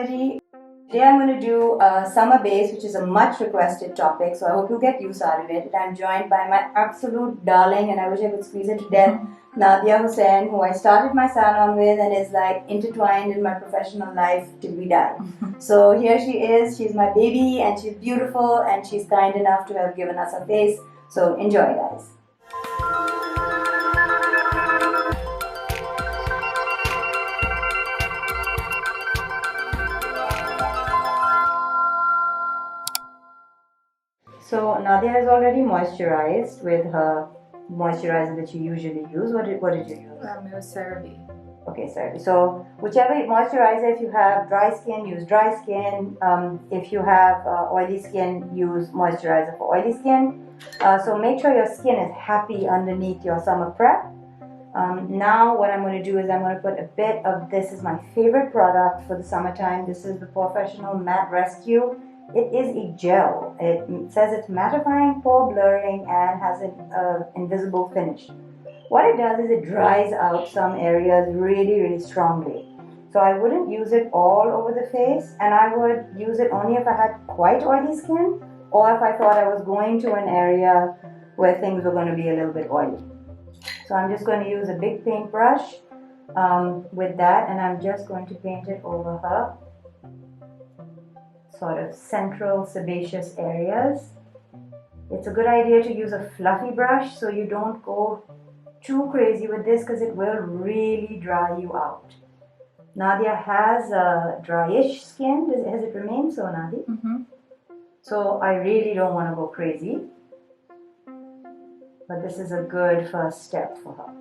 everybody. Today I'm going to do a summer base, which is a much requested topic, so I hope you get use out of it. And I'm joined by my absolute darling, and I wish I could squeeze her to death, Nadia Hussain, who I started my salon with and is like intertwined in my professional life till we die. So here she is, she's my baby and she's beautiful and she's kind enough to have given us a face. So enjoy, guys. So Nadia has already moisturized with her moisturizer that you usually use. What did you use? It was CeraVe. Okay, CeraVe. So whichever moisturizer, if you have dry skin, use dry skin. If you have oily skin, use moisturizer for oily skin. So make sure your skin is happy underneath your summer prep. Now what I'm going to do is I'm going to put a bit of this. Is my favorite product for the summertime. This is the POREfessional Matte Rescue. It is a gel. It says it's mattifying, pore blurring, and has an invisible finish. What it does is it dries out some areas really, really strongly. So I wouldn't use it all over the face, and I would use it only if I had quite oily skin or if I thought I was going to an area where things were going to be a little bit oily. So I'm just going to use a big paintbrush with that, and I'm just going to paint it over her sort of central sebaceous areas. It's a good idea to use a fluffy brush so you don't go too crazy with this because it will really dry you out. Nadia has a dryish skin. Has it remained so, Nadia? So I really don't want to go crazy, but this is a good first step for her.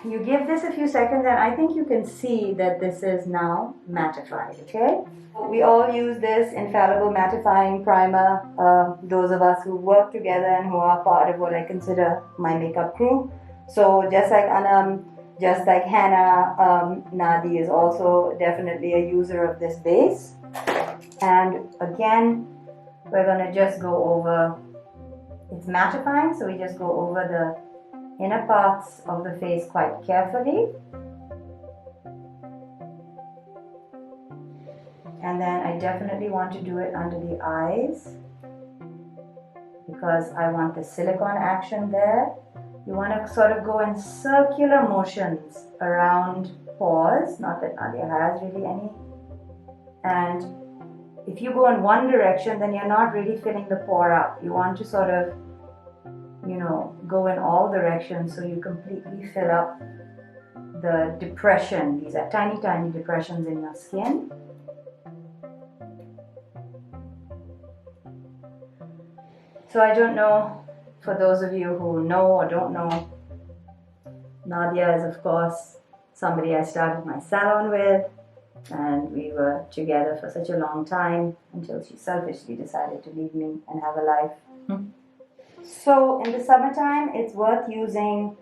You give this a few seconds and I think you can see that this is now mattified, okay? We all use this Infallible mattifying primer, those of us who work together and who are part of what I consider my makeup crew. So just like Anam, just like Hannah, Nadi is also definitely a user of this base. And again, we're going to just go over, it's mattifying, so we just go over the inner parts of the face quite carefully. And then I definitely want to do it under the eyes because I want the silicone action there. You want to sort of go in circular motions around pores, not that Nadia has really any. And if you go in one direction, then you're not really filling the pore up. You want to sort of, you know, go in all directions so you completely fill up the depression. These are tiny, tiny depressions in your skin. So I don't know, for those of you who know or don't know, Nadia is of course somebody I started my salon with, and we were together for such a long time until she selfishly decided to leave me and have a life. So in the summertime, it's worth using,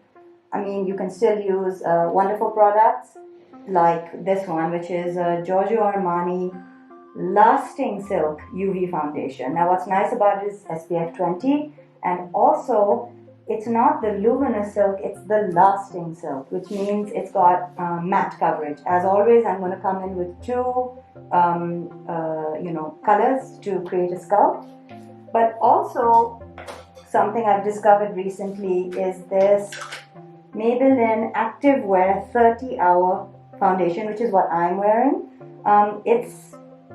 I mean, you can still use wonderful products like this one, which is Giorgio Armani Lasting Silk UV Foundation. Now what's nice about it is SPF 20, and also it's not the luminous silk, it's the lasting silk, which means it's got matte coverage. As always, I'm going to come in with two colors to create a sculpt, but also something I've discovered recently is this Maybelline Activewear 30-hour foundation, which is what I'm wearing.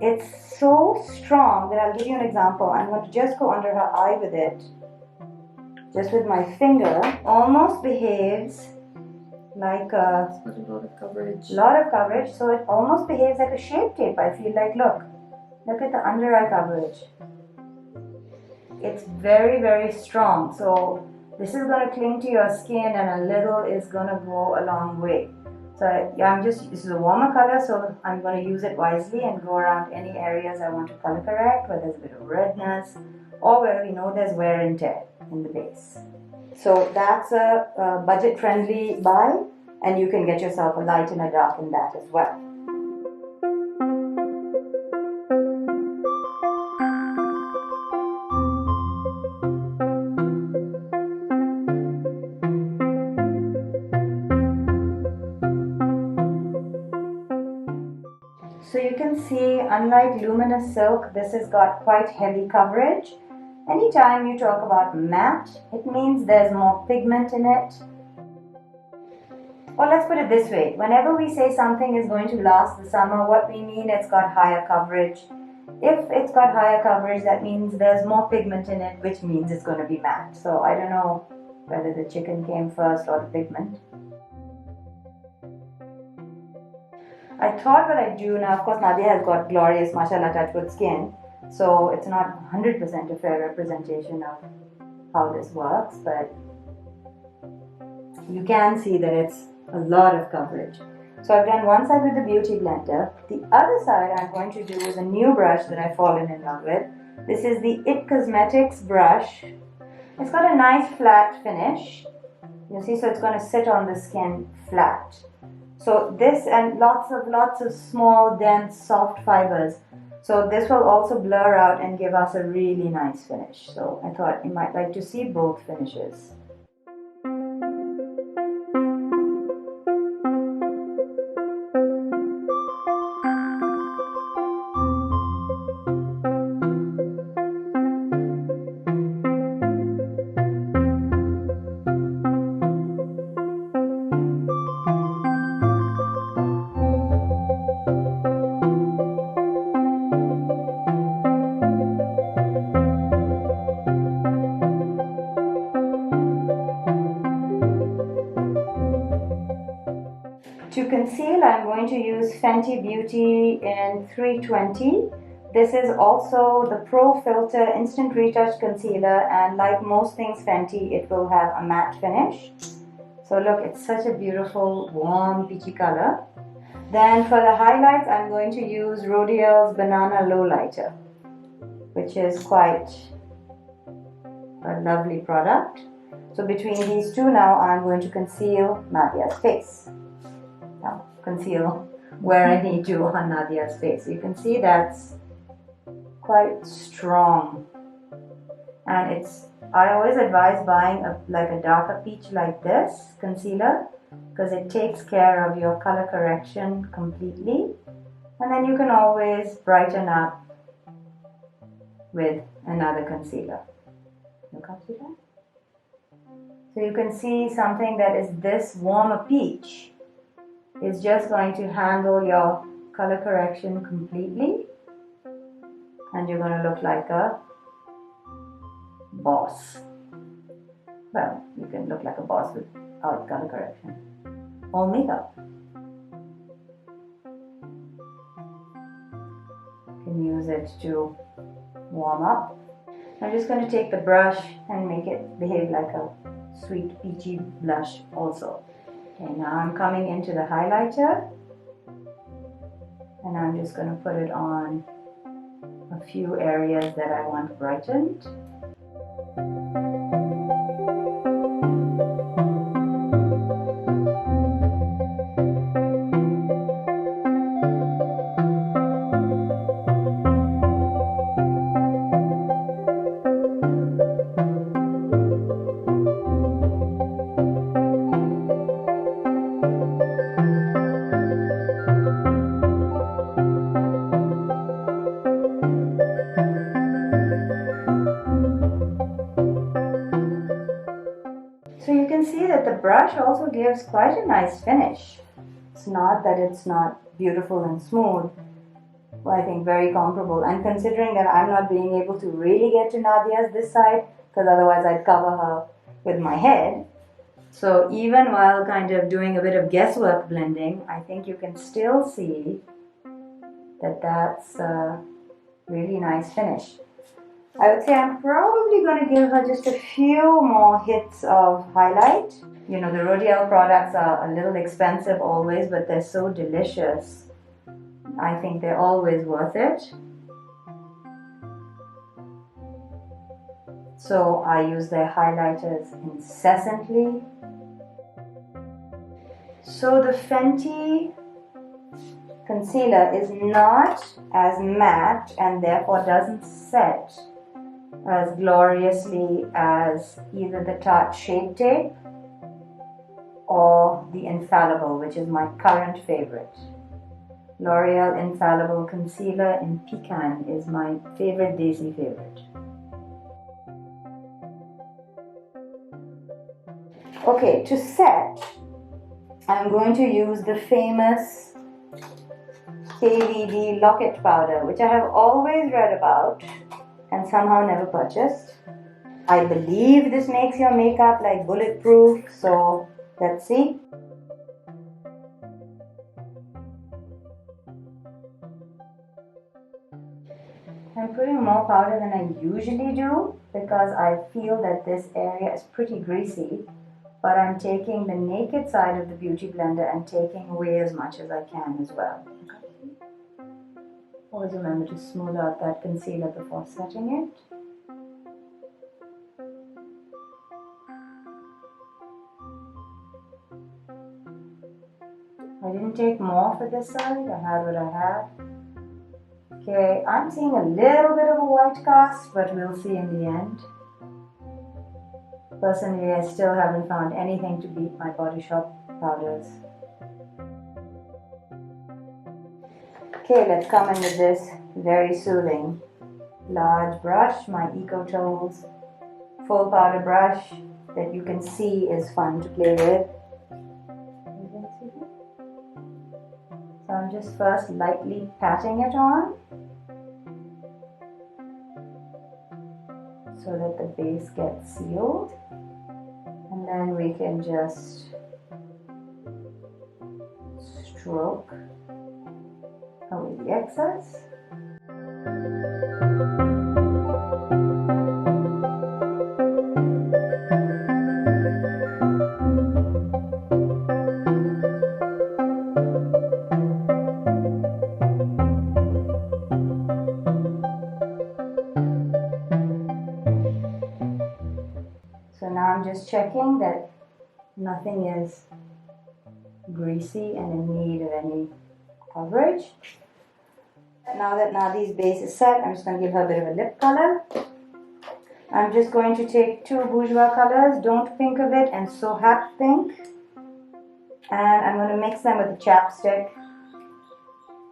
It's so strong that I'll give you an example. I'm going to just go under her eye with it, just with my finger. Almost behaves like a lot of coverage. So it almost behaves like a Shape Tape. I feel like, look at the under eye coverage. It's very, very strong. So this is going to cling to your skin, and a little is going to go a long way. So yeah, this is a warmer color, so I'm going to use it wisely and go around any areas I want to color correct, where there's a bit of redness or where we know there's wear and tear in the base. So that's a budget friendly buy, and you can get yourself a light and a dark in that as well. So you can see, unlike luminous silk, this has got quite heavy coverage. Anytime you talk about matte, it means there's more pigment in it. Or let's put it this way, whenever we say something is going to last the summer, what we mean it's got higher coverage. If it's got higher coverage, that means there's more pigment in it, which means it's going to be matte. So I don't know whether the chicken came first or the pigment. I thought what I'd do now, of course Nadia has got glorious mashallah touchwood skin, so it's not 100% a fair representation of how this works, but you can see that it's a lot of coverage. So I've done one side with the beauty blender. The other side I'm going to do with a new brush that I've fallen in love with. This is the IT Cosmetics brush. It's got a nice flat finish. You see, so it's going to sit on the skin flat. So this and lots of small, dense, soft fibers. So this will also blur out and give us a really nice finish. So I thought you might like to see both finishes. To conceal, I'm going to use Fenty Beauty in 320. This is also the Pro Filt'r Instant Retouch Concealer, and like most things Fenty, it will have a matte finish. So look, it's such a beautiful, warm, peachy color. Then for the highlights, I'm going to use Rodial's Banana Lowlighter, which is quite a lovely product. So between these two now, I'm going to conceal Nadia's face. Now, conceal where I need to on Nadia's face. You can see that's quite strong, and I always advise buying like a darker peach like this concealer, because it takes care of your color correction completely, and then you can always brighten up with another concealer. Look up to that. So you can see something that is this warm a peach is just going to handle your color correction completely, and you're going to look like a boss. Well, you can look like a boss without color correction or makeup. You can use it to warm up. I'm just going to take the brush and make it behave like a sweet peachy blush also. Okay, now I'm coming into the highlighter, and I'm just going to put it on a few areas that I want brightened. So you can see that the brush also gives quite a nice finish. It's not that it's not beautiful and smooth. Well, I think very comparable. And considering that I'm not being able to really get to Nadia's this side, because otherwise I'd cover her with my head. So even while kind of doing a bit of guesswork blending, I think you can still see that that's a really nice finish. I would say I'm probably going to give her just a few more hits of highlight. You know, the Rodial products are a little expensive always, but they're so delicious. I think they're always worth it. So I use their highlighters incessantly. So the Fenty concealer is not as matte and therefore doesn't set as gloriously as either the Tarte Shape Tape or the Infallible, which is my current favorite. L'Oreal Infallible Concealer in Pecan is my favorite Desi favorite. Okay, to set, I'm going to use the famous KVD Locket Powder, which I have always read about and somehow never purchased. I believe this makes your makeup like bulletproof, so let's see. I'm putting more powder than I usually do because I feel that this area is pretty greasy, but I'm taking the naked side of the beauty blender and taking away as much as I can as well. Always remember to smooth out that concealer before setting it. I didn't take more for this side, I had what I had. Okay, I'm seeing a little bit of a white cast, but we'll see in the end. Personally, I still haven't found anything to beat my Body Shop powders. Okay, let's come in with this very soothing large brush, my Eco Tools full powder brush that you can see is fun to play with. So I'm just first lightly patting it on so that the base gets sealed, and then we can just stroke away the excess. So now I'm just checking that nothing is greasy and in need of any coverage. Now that Nadi's base is set, I'm just going to give her a bit of a lip color. I'm just going to take two Bourjois colors, Don't Think of It and So Hap'Pink, and I'm going to mix them with a chapstick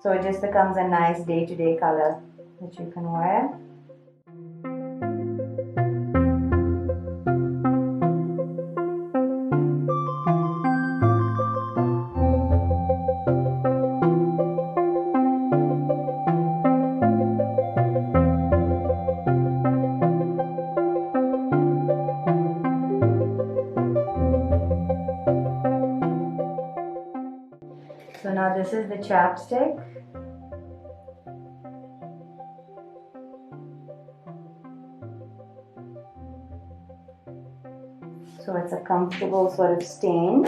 so it just becomes a nice day-to-day color that you can wear. So now this is the chapstick. So it's a comfortable sort of stain.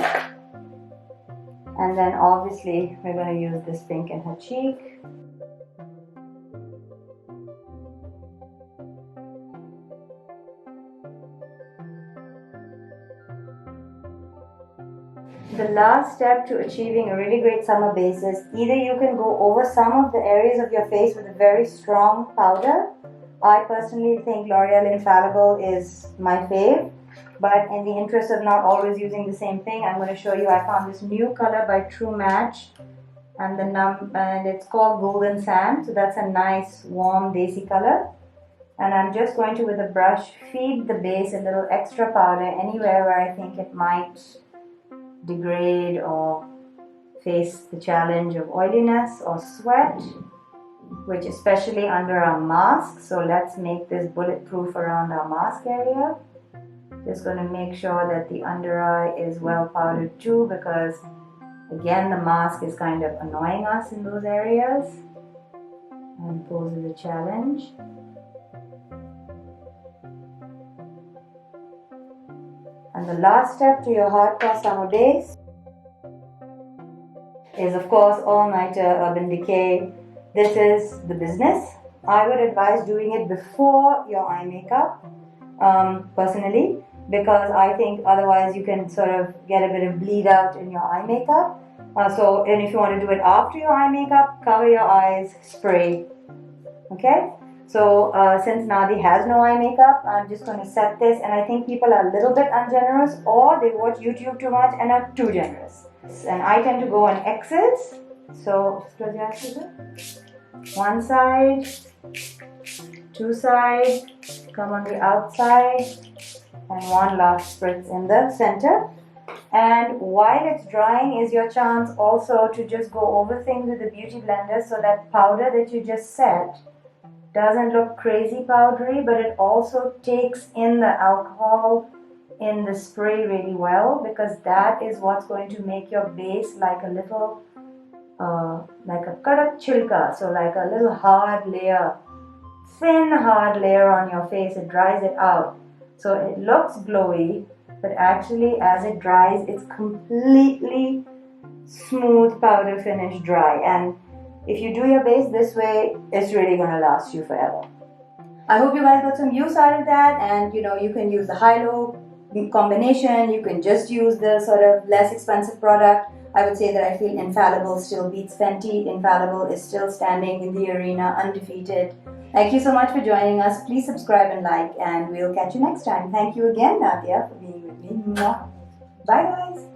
And then obviously we're going to use this pink in her cheek. The last step to achieving a really great summer base is either you can go over some of the areas of your face with a very strong powder. I personally think L'Oreal Infallible is my fave, but in the interest of not always using the same thing, I'm going to show you I found this new color by True Match, and it's called Golden Sand. So that's a nice warm Desi color, and I'm just going to with a brush feed the base a little extra powder anywhere where I think it might degrade or face the challenge of oiliness or sweat, which especially under our mask. So let's make this bulletproof around our mask area. Just going to make sure that the under eye is well powdered too, because again the mask is kind of annoying us in those areas and poses a challenge. And the last step to your hardcore summer base is of course All Nighter Urban Decay. This is the business. I would advise doing it before your eye makeup, personally, because I think otherwise you can sort of get a bit of bleed out in your eye makeup. And if you want to do it after your eye makeup, cover your eyes, spray. Okay? So since Nadi has no eye makeup, I'm just going to set this, and I think people are a little bit ungenerous, or they watch YouTube too much and are too generous. And I tend to go on X's, So just close your eyes a bit. One side, two sides, come on the outside, and one last spritz in the center. And while it's drying is your chance also to just go over things with the beauty blender so that powder that you just set doesn't look crazy powdery, but it also takes in the alcohol in the spray really well, because that is what's going to make your base like a little like a kadak chilka, so like a little hard layer, thin hard layer on your face. It dries it out, so it looks glowy, but actually as it dries it's completely smooth powder finish dry. And if you do your base this way, it's really going to last you forever. I hope you guys got some use out of that, and you can use the high-low combination, you can just use the sort of less expensive product. I would say that I feel Infallible still beats Fenty. Infallible is still standing in the arena undefeated. Thank you so much for joining us. Please subscribe and like, and we'll catch you next time. Thank you again, Nadia, for being with me. Bye guys.